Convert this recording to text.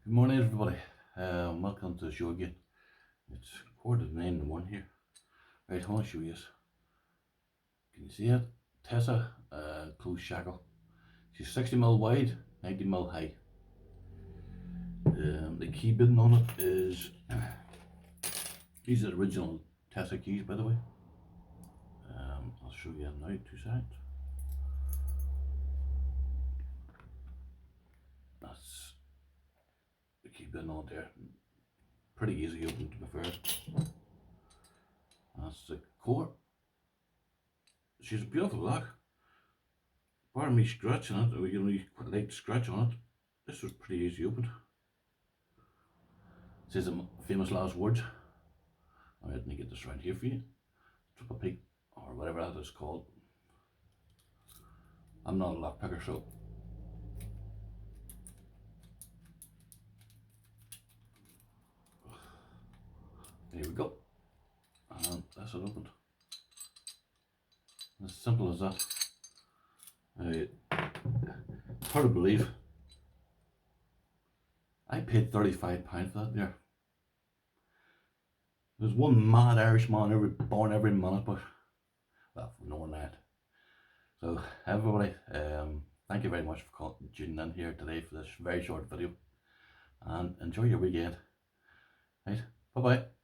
Good morning, everybody. Welcome to the show again. It's 8:45 here. Right, I want to show you this. Can you see it? Tessi closed shackle. She's 60mm wide, 90mm high. The key bidding on it is these are the original Tessi keys, by the way. I'll show you now. 2 seconds. That's the key bidding on there. Pretty easy open, to be fair. That's the core. She's a beautiful lock. Pardon me scratching it, or you know, you quite like to scratch on it. This was pretty easy open. It says the famous last words. Alright, let me get this right here for you. Triple P, or whatever that is called. I'm not a lock picker, so here we go. And that's it opened. As simple as that. It's hard to believe. I paid £35 for that there. There's one mad Irishman born every minute, but well, knowing that. So everybody, thank you very much for tuning in here today for this very short video, and enjoy your weekend. Right, bye bye.